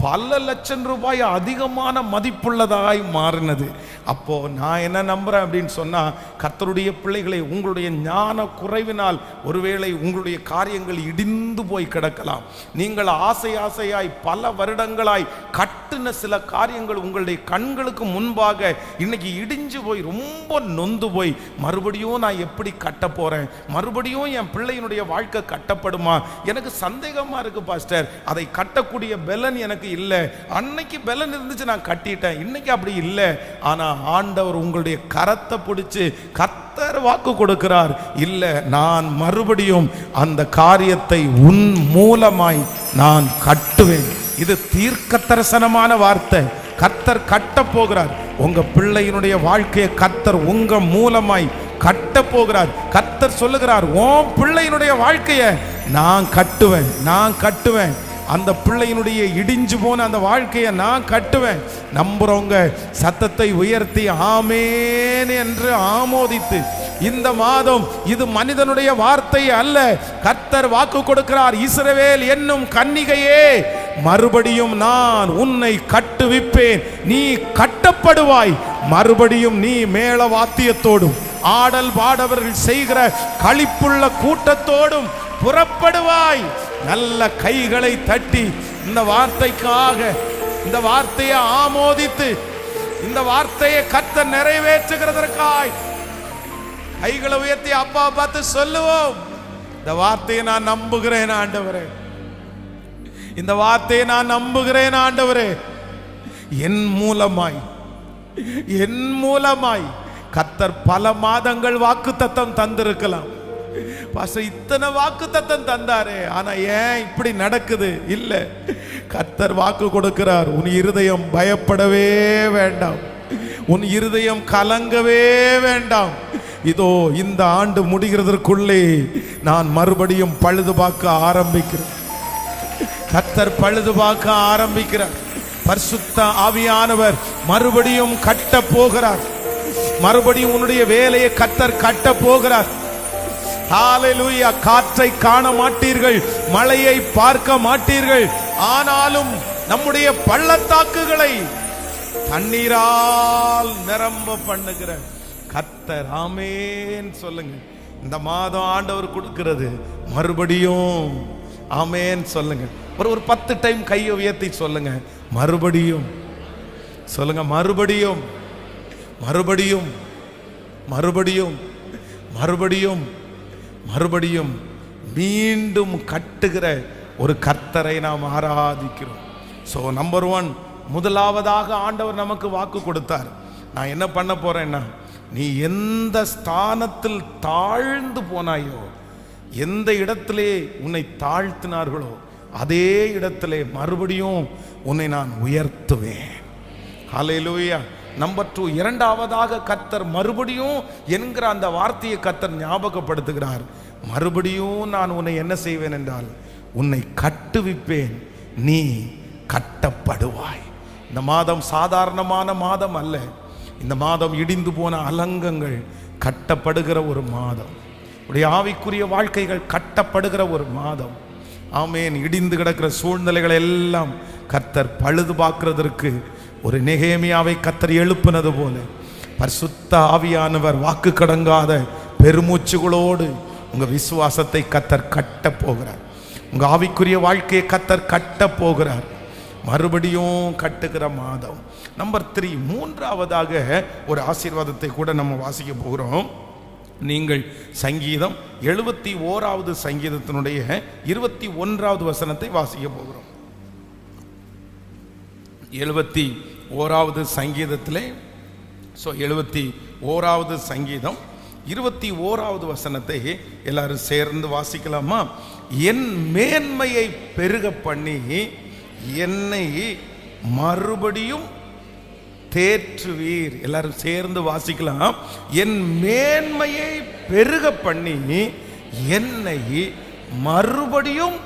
பல லட்சம் ரூபாய் அதிகமான மதிப்புள்ளதாய் மாறினது. அப்போ நான் என்ன நம்புறேன் அப்படின்னு சொன்னா, கர்த்தருடைய பிள்ளைகளை, உங்களுடைய ஞான குறைவினால் ஒருவேளை உங்களுடைய காரியங்கள் இடிந்து போய் கிடக்கலாம். நீங்கள் ஆசையாய் பல வருடங்களாய் கட்டுன சில காரியங்கள் உங்களுடைய கண்களுக்கு முன்பாக இன்னைக்கு இடிஞ்சு போய் ரொம்ப நொந்து போய், மறுபடியும் நான் எப்படி கட்ட போறேன், மறுபடியும் என் பிள்ளையினுடைய வாழ்க்கை கட்டப்படுமா, எனக்கு சந்தேகமா இருக்கு பாஸ்டர், அதை கட்டக்கூடிய பலன் எனக்கு இல்லை. அன்னைக்கு பலன் இருந்துச்சு, நான் கட்டிட்டேன், இன்னைக்கு அப்படி இல்லை. ஆனா ஆண்டவர் உங்களுடைய கரத்தை பிடிச்சு கர்த்தர் வாக்கு கொடுக்கிறார், இல்ல நான் மறுபடியும் அந்த காரியத்தை உன் மூலமாய் நான் கட்டுவேன். இது தீர்க்க தரிசனமான வார்த்தை. கர்த்தர் கட்ட போகிறார். உங்க பிள்ளையினுடைய வாழ்க்கையை கர்த்தர் உங்க மூலமாய் கட்ட போகிறார். கர்த்தர் சொல்லுகிறார், உன் பிள்ளையினுடைய வாழ்க்கையை நான் கட்டுவேன். அந்த பிள்ளையினுடைய இடிஞ்சு போன அந்த வாழ்க்கையை நான் கட்டுவேன். நம்புறவங்க சத்தத்தை உயர்த்தி ஆமேன் என்று ஆமோதித்து, இந்த மாதம் இது மனிதனுடைய வார்த்தை அல்ல, கர்த்தர் வாக்கு கொடுக்கிறார். இஸ்ரவேல் என்னும் கன்னிகையே, மறுபடியும் நான் உன்னை கட்டுவிப்பேன், நீ கட்டப்படுவாய். மறுபடியும் நீ மேள வாத்தியத்தோடும் ஆடல் பாடவர்கள் செய்கிற களிப்புள்ள கூட்டத்தோடும் புறப்படுவாய். நல்ல கைகளை தட்டி இந்த வார்த்தைக்காக, இந்த வார்த்தையை ஆமோதித்து, இந்த வார்த்தையை கர்த்தர் நிறைவேற்றுகிறதற்காய் கைகளை உயர்த்தி அப்பா பார்த்து சொல்லுவோம், இந்த வார்த்தையை நான் நம்புகிறேன் ஆண்டவரே, இந்த வார்த்தையை நான் நம்புகிறேன் ஆண்டவரே. என் மூலமாய் கர்த்தர் பல மாதங்கள் வாக்குத்தத்தம் தந்திருக்கலாம். பாஸ்டர் இத்தனை வாக்குத்தத்தம் தந்தாரே, ஆனா ஏன் இப்படி நடக்குது? இல்ல, கர்த்தர் வாக்கு கொடுக்கிறார். உன் இருதயம் பயப்படவே வேண்டாம், உன் இருதயம் கலங்கவே வேண்டாம். இதோ இந்த ஆண்டு முடிகிறதற்குள்ளே நான் மறுபடியும் பழுது பார்க்க ஆரம்பிக்கிறேன். கர்த்தர் பழுது பார்க்க ஆரம்பிக்கிறார். பரிசுத்த ஆவியானவர் மறுபடியும் கட்ட போகிறார். மறுபடியும் உன்னுடைய வேலையை கர்த்தர் கட்ட போகிறார். ஹல்லேலூயா. காற்றை காண மாட்டீர்கள், மழையை பார்க்க மாட்டீர்கள், ஆனாலும் நம்முடைய பள்ளத்தாக்குகளை தண்ணீரால் நிரம்ப பண்ணுகிற கர்த்தர் ஆமென் சொல்லுங்க. இந்த மாதம் ஆண்டவர் கொடுக்கிறது, மறுபடியும் ஆமென் சொல்லுங்க. ஒரு 10 டைம் கையை உயர்த்தி சொல்லுங்க, மறுபடியும் சொல்லுங்க, மறுபடியும் மறுபடியும் மறுபடியும் மறுபடியும் மறுபடியும் மீண்டும் கட்டுகிற ஒரு கர்த்தரை நாம் ஆராதிக்கிறோம். ஸோ நம்பர் 1, முதலாவதாக ஆண்டவர் நமக்கு வாக்கு கொடுத்தார். நான் என்ன பண்ண போறேன்னா, நீ எந்த ஸ்தானத்தில் தாழ்ந்து போனாயோ, எந்த இடத்திலே உன்னை தாழ்த்தினார்களோ அதே இடத்திலே மறுபடியும் உன்னை நான் உயர்த்துவேன். ஹல்லேலூயா. நம்பர் 2, இரண்டாவதாக கர்த்தர் மறுபடியும் என்கிற அந்த வார்த்தையை கர்த்தர் ஞாபகப்படுத்துகிறார். மறுபடியும் நான் உன்னை என்ன செய்வேன் என்றால், உன்னை கட்டுவிப்பேன், நீ கட்டப்படுவாய். இந்த மாதம் சாதாரணமான மாதம் அல்ல. இந்த மாதம் இடிந்து போன அலங்கங்கள் கட்டப்படுகிற ஒரு மாதம். உடைய ஆவிக்குரிய வாழ்க்கைகள் கட்டப்படுகிற ஒரு மாதம். ஆமென். இடிந்து கிடக்கிற சூழ்நிலைகள் எல்லாம் கர்த்தர் பழுது பார்க்கிறதற்கு ஒரு நெகேமியாவை கர்த்தர் எழுப்பினது போல, பரிசுத்த ஆவியானவர் வாக்கு கடங்காத பெருமூச்சுகளோடு உங்க விசுவாசத்தை கர்த்தர் கட்ட போகிறார். உங்க ஆவிக்குரிய வாழ்க்கையை கர்த்தர் கட்ட போகிறார். மறுபடியும் கட்டுகிற மாதம். நம்பர் 3, மூன்றாவதாக ஒரு ஆசீர்வாதத்தை கூட நம்ம வாசிக்க போகிறோம். நீங்கள் சங்கீதம் 71வது சங்கீதத்தினுடைய 21வது வசனத்தை வாசிக்க போகிறோம். 71வது சங்கீதத்திலே 71வது சங்கீதம் 21வது வசனத்தை எல்லாரும் சேர்ந்து வாசிக்கலாமா? என் மேன்மையை பெருக பண்ணி என்னை மறுபடியும் தேற்றுவீர். எல்லாரும் சேர்ந்து வாசிக்கலாம். என் மேன்மையை பெருக பண்ணி என்னை மறுபடியும்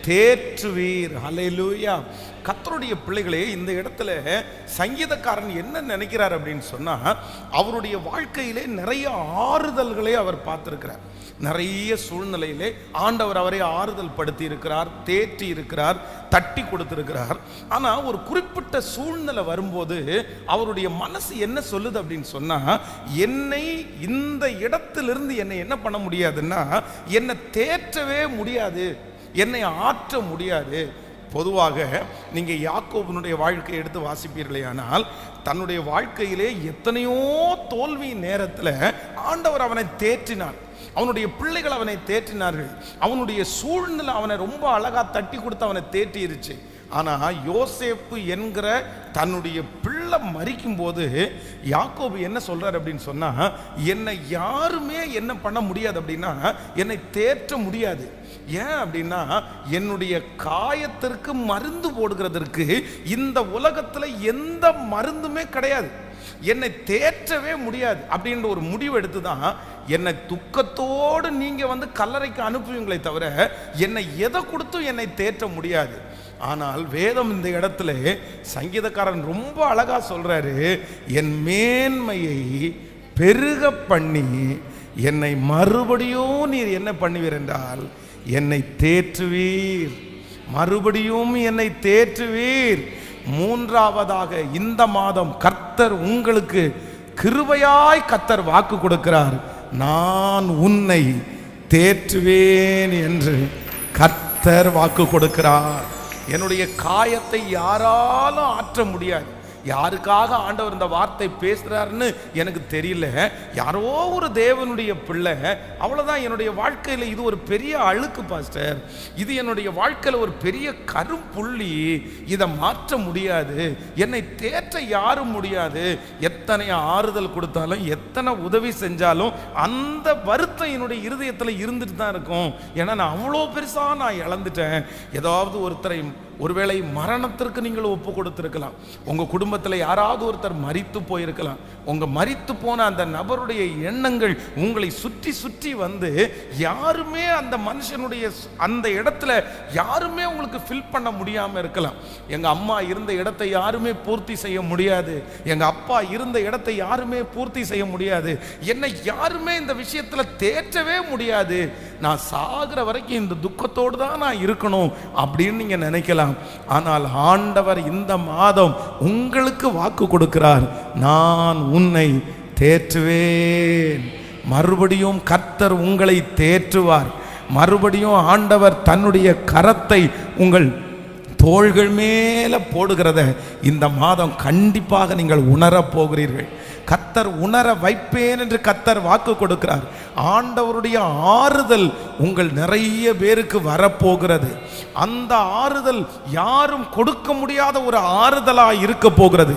தேற்றுவீர். ஹல்லேலூயா. கர்த்தருடைய பிள்ளைகளே, இந்த இடத்துல சங்கீதக்காரன் என்ன நினைக்கிறார் அப்படின்னு சொன்னா, அவருடைய வாழ்க்கையிலே நிறைய ஆறுதல்களை அவர் பார்த்திருக்கிறார். நிறைய சூழ்நிலையிலே ஆண்டவர் அவரை ஆறுதல் படுத்தி இருக்கிறார், தேற்றி இருக்கிறார், தட்டி கொடுத்திருக்கிறார். ஆனால் ஒரு குறிப்பிட்ட சூழ்நிலை வரும்போது அவருடைய மனசு என்ன சொல்லுது அப்படின்னு சொன்னா, என்னை இந்த இடத்திலிருந்து என்னை என்ன பண்ண முடியாதுன்னா, என்னை தேற்றவே முடியாது, என்னை ஆற்ற முடியாது. பொதுவாக நீங்கள் யாக்கோபனுடைய வாழ்க்கையை எடுத்து வாசிப்பீர்களே ஆனால், தன்னுடைய வாழ்க்கையிலே எத்தனையோ தோல்வி நேரத்தில் ஆண்டவர் அவனை தேற்றினார், அவனுடைய பிள்ளைகள் அவனை தேற்றினார்கள், அவனுடைய சூழ்நிலை அவனை ரொம்ப அழகாக தட்டி கொடுத்து அவனை தேற்றிருச்சு. ஆனால் யோசேப்பு என்கிற தன்னுடைய பிள்ளை மரிக்கும் போது யாக்கோபு என்ன சொல்றார் அப்படின்னு சொன்னா, என்னை யாருமே என்ன பண்ண முடியாது அப்படின்னா, என்னை தேற்ற முடியாது. ஏன் அப்படின்னா, என்னுடைய காயத்திற்கு மருந்து போடுகிறதற்கு இந்த உலகத்தில் எந்த மருந்துமே கிடையாது, என்னை தேற்றவே முடியாது அப்படின்ற ஒரு முடிவு எடுத்து தான் என்னை துக்கத்தோடு நீங்க வந்து கல்லறைக்கு அனுப்புவீங்களே தவிர என்னை எதை கொடுத்தும் என்னை தேற்ற முடியாது. ஆனால் வேதம் இந்த இடத்துல சங்கீதக்காரன் ரொம்ப அழகா சொல்றாரு, என் மேன்மையை பெருக பண்ணி என்னை மறுபடியும் நீர் என்ன பண்ணுவீர் என்றால் என்னை தேற்றுவீர், மறுபடியும் என்னை தேற்றுவீர். மூன்றாவதாக இந்த மாதம் கர்த்தர் உங்களுக்கு கிருபையாய் கர்த்தர் வாக்கு கொடுக்கிறார், நான் உன்னை தேற்றுவேன் என்று கர்த்தர் வாக்கு கொடுக்கிறார். என்னுடைய காயத்தை யாராலும் ஆற்ற முடியாது. யாருக்காக ஆண்டவர் இந்த வார்த்தை பேசுறாருன்னு எனக்கு தெரியல, யாரோ ஒரு தேவனுடைய பிள்ளை, அவ்வளவுதான். என்னுடைய வாழ்க்கையில் இது ஒரு பெரிய அழுக்கு பாஸ்டர், இது என்னுடைய வாழ்க்கையில் ஒரு பெரிய கரும்புள்ளி, இதை மாற்ற முடியாது, என்னை தேற்ற யாரும் முடியாது. எத்தனை ஆறுதல் கொடுத்தாலும் எத்தனை உதவி செஞ்சாலும் அந்த வருத்தம் என்னுடைய இருதயத்தில் இருந்துட்டு தான் இருக்கும். ஏன்னா நான் அவ்வளோ பெருசாக நான் இழந்துட்டேன். ஏதாவது ஒருத்தரை ஒருவேளை மரணத்திற்கு நீங்கள் ஒப்பு கொடுத்திருக்கலாம், உங்க குடும்பத்தில் யாராவது ஒருத்தர் மரித்து போயிருக்கலாம், உங்க மரித்து போன அந்த நபருடைய எண்ணங்கள் உங்களை சுற்றி சுற்றி வந்து யாருமே அந்த மனுஷனுடைய அந்த இடத்துல யாருமே உங்களுக்கு ஃபில் பண்ண முடியாம இருக்கலாம். எங்க அம்மா இருந்த இடத்தை யாருமே பூர்த்தி செய்ய முடியாது, எங்க அப்பா இருந்த இடத்தை யாருமே பூர்த்தி செய்ய முடியாது, என்னை யாருமே இந்த விஷயத்துல தேற்றவே முடியாது, நான் சாகிற வரைக்கும் இந்த துக்கத்தோடு தான் நான் இருக்கணும் அப்படின்னு நீங்க நினைக்கலாம். ஆனால் ஆண்டவர் இந்த மாதம் உங்களுக்கு வாக்கு கொடுக்கிறார், நான் உன்னை தேற்றுவேன். மறுபடியும் கர்த்தர் உங்களை தேற்றுவார். மறுபடியும் ஆண்டவர் தன்னுடைய கரத்தை உங்கள் தோள்கள் மேல போடுகிறத இந்த மாதம் கண்டிப்பாக நீங்கள் உணரப் போகிறீர்கள். கர்த்தர் உணர வைப்பேன் என்று கர்த்தர் வாக்கு கொடுக்கிறார். ஆண்டவருடைய ஆறுதல் உங்கள் நிறைய பேருக்கு வரப்போகிறது. அந்த ஆறுதல் யாரும் கொடுக்க முடியாத ஒரு ஆறுதலாக இருக்க போகிறது.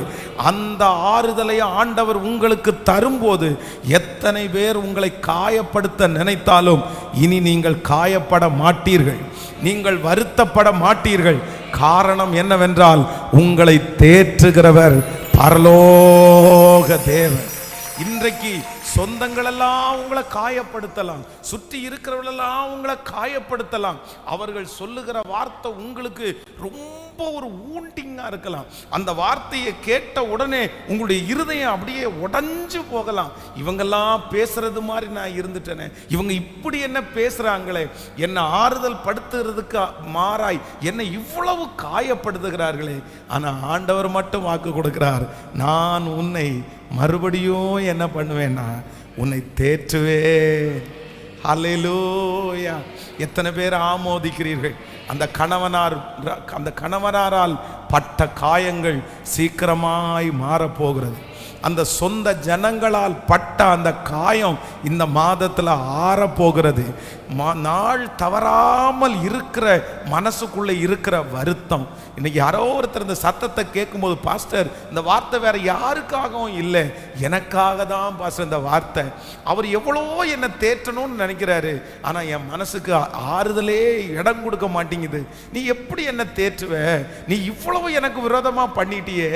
அந்த ஆறுதலை ஆண்டவர் உங்களுக்கு தரும்போது எத்தனை பேர் உங்களை காயப்படுத்த நினைத்தாலும் இனி நீங்கள் காயப்பட மாட்டீர்கள், நீங்கள் வருத்தப்பட மாட்டீர்கள். காரணம் என்னவென்றால், உங்களை தேற்றுகிறவர் பரலோக தேவன். இன்றைக்கு சொந்தங்கள் எல்லாம் உங்களை காயப்படுத்தலாம், சுற்றி இருக்கிறவர்களெல்லாம் உங்களை காயப்படுத்தலாம். அவர்கள் சொல்லுகிற வார்த்தை உங்களுக்கு ரொம்ப ஒரு ஊண்டிங்கா இருக்கலாம். அந்த வார்த்தையை கேட்ட உடனே உங்களுடைய இருதயம் அப்படியே உடைஞ்சு போகலாம். இவங்கெல்லாம் பேசுறது மாதிரி நான் இருந்துட்டேனே, இவங்க இப்படி என்ன பேசுறாங்களே, என்னை ஆறுதல் படுத்துறதுக்கு மாறாய் என்னை இவ்வளவு காயப்படுத்துகிறார்களே. ஆனா ஆண்டவர் மட்டும் வாக்கு கொடுக்கிறார், நான் உன்னை மறுபடியும் என்ன பண்ணுவேன்னா உன்னை தேற்றுவேன். ஹல்லேலூயா. எத்தனை பேர் ஆமோதிக்கிறீர்கள்? அந்த கணவனாரால் பட்ட காயங்கள் சீக்கிரமாய் மாறப்போகிறது. அந்த சொந்த ஜனங்களால் பட்ட அந்த காயம் இந்த மாதத்தில் ஆறப்போகிறது. நாள் தவறாமல் இருக்கிற மனசுக்குள்ளே இருக்கிற வருத்தம், இன்னைக்கு யாரோ ஒருத்தர் இந்த சத்தத்தை கேட்கும்போது, பாஸ்டர் இந்த வார்த்தை வேற யாருக்காகவும் இல்லை, எனக்காக தான் பாஸ்டர் இந்த வார்த்தை. அவர் எவ்வளோ என்னை தேற்றணும்னு நினைக்கிறாரு, ஆனால் என் மனசுக்கு ஆறுதலே இடம் கொடுக்க மாட்டேங்குது. நீ எப்படி என்னை தேற்றுவ? நீ இவ்வளவு எனக்கு விரோதமாக பண்ணிட்டியே.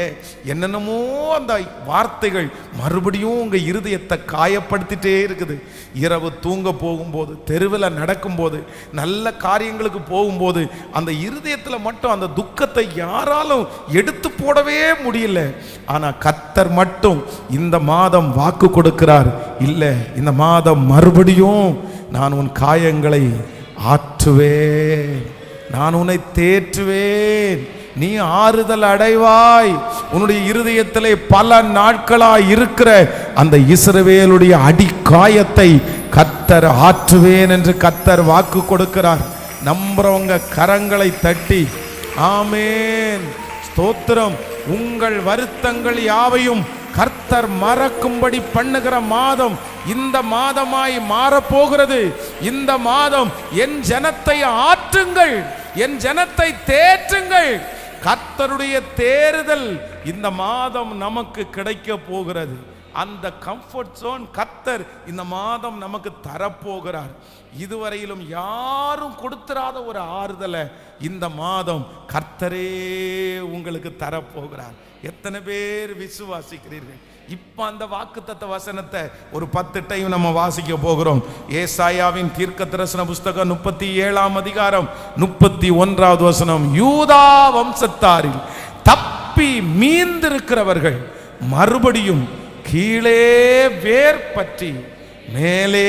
என்னென்னமோ அந்த வார்த்தைகள் மறுபடியும் உங்கள் இருதயத்தை காயப்படுத்திட்டே இருக்குது. இரவு தூங்க போகும்போது, தெருவில் நடக்கும்போது, நல்ல காரியங்களுக்கு போகும்போது, அந்த இருதயத்தில் மட்டும் அந்த துக்கத்தை யாராலும் எடுத்து போடவே முடியல. ஆனால் கர்த்தர் மட்டும் இந்த மாதம் வாக்கு கொடுக்கிறார், இல்லை இந்த மாதம் மறுபடியும் நான் உன் காயங்களை ஆற்றுவேன், நான் உன்னை தேற்றுவேன், நீ ஆறுதல் அடைவாய். உன்னுடைய இருதயத்திலே பல நாட்களாய் இருக்கிற அந்த இஸ்ரவேலுடைய அடிக்காயத்தை கர்த்தர் ஆற்றுவேன் என்று கர்த்தர் வாக்கு கொடுக்கிறார். நம்புறவங்க கரங்களை தட்டி ஆமென் ஸ்தோத்திரம். உங்கள் வருத்தங்கள் யாவையும் கர்த்தர் மறக்கும்படி பண்ணுகிற மாதம் இந்த மாதமாய் மாறப்போகிறது. இந்த மாதம் என் ஜனத்தை ஆற்றுங்கள், என் ஜனத்தை தேற்றுங்கள். கர்த்தருடைய தேறுதல் இந்த மாதம் நமக்கு கிடைக்க போகிறது. அந்த கம்ஃபர்ட் ஜோன் கர்த்தர் இந்த மாதம் நமக்கு தரப்போகிறார். இதுவரையிலும் யாரும் கொடுத்திராத ஒரு ஆறுதலை இந்த மாதம் கர்த்தரே உங்களுக்கு தரப்போகிறார். எத்தனை பேர் விசுவாசிக்கிறீர்கள்? இப்ப அந்த வாக்குத்தத்த வசனத்தை ஒரு 10 டைம் நம்ம வாசிக்க போகிறோம். ஏசாயாவின் தீர்க்கதரிசன புஸ்தகம் 37ஆம் அதிகாரம் 31வது வசனம். யூதா வம்சத்தாரில் தப்பி மீந்திருக்கிறவர்கள் மறுபடியும் கீழே வேர் பற்றி மேலே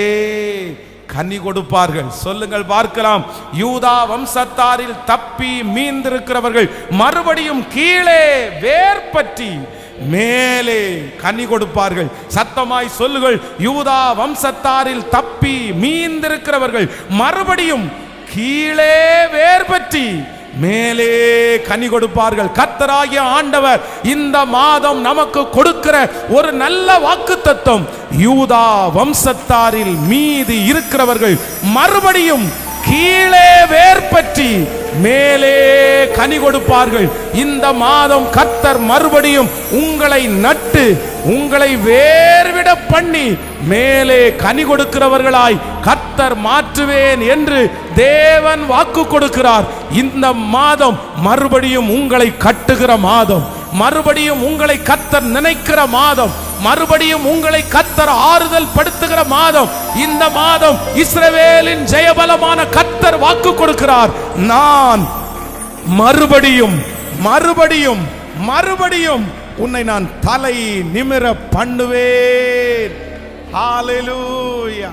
கனி கொடுப்பார்கள். சொல்லுங்கள் பார்க்கலாம். யூதா வம்சத்தாரில் தப்பி மீந்திருக்கிறவர்கள் மறுபடியும் கீழே வேர் பற்றி மேலே கனி கொடுப்பார்கள். சத்தமாய் சொல்லுங்கள். யூதா வம்சத்தாரில் தப்பி மீந்திருக்கிறவர்கள் மறுபடியும் கீழே வேர் பற்றி மேலே கனி கொடுப்பார்கள். கர்த்தராகிய ஆண்டவர் இந்த மாதம் நமக்கு கொடுக்கிற ஒரு நல்ல வாக்குத்தத்தம், யூதா வம்சத்தாரில் மீதி இருக்கிறவர்கள் மறுபடியும் கீழே வேர் பற்றி மேலே கனி கொடுப்பார்கள். இந்த மாதம் கர்த்தர் மறுபடியும் உங்களை நட்டு உங்களை வேர்விட பண்ணி மேலே கனி கொடுக்கிறவர்களாய் கர்த்தர் மாற்றுவேன் என்று தேவன் வாக்கு கொடுக்கிறார். இந்த மாதம் மறுபடியும் உங்களை கட்டுகிற மாதம், மறுபடியும் உங்களை கர்த்தர் நினைக்கிற மாதம், மறுபடியும் உங்களை கர்த்தர் ஆறுதல் படுத்துகிற மாதம். இந்த மாதம் இஸ்ரவேலின் ஜெயபலமான கர்த்தர் வாக்கு கொடுக்கிறார். நான் மறுபடியும் மறுபடியும் மறுபடியும் உன்னை நான் தலை நிமிர பண்ணுவேன். ஹalleluya.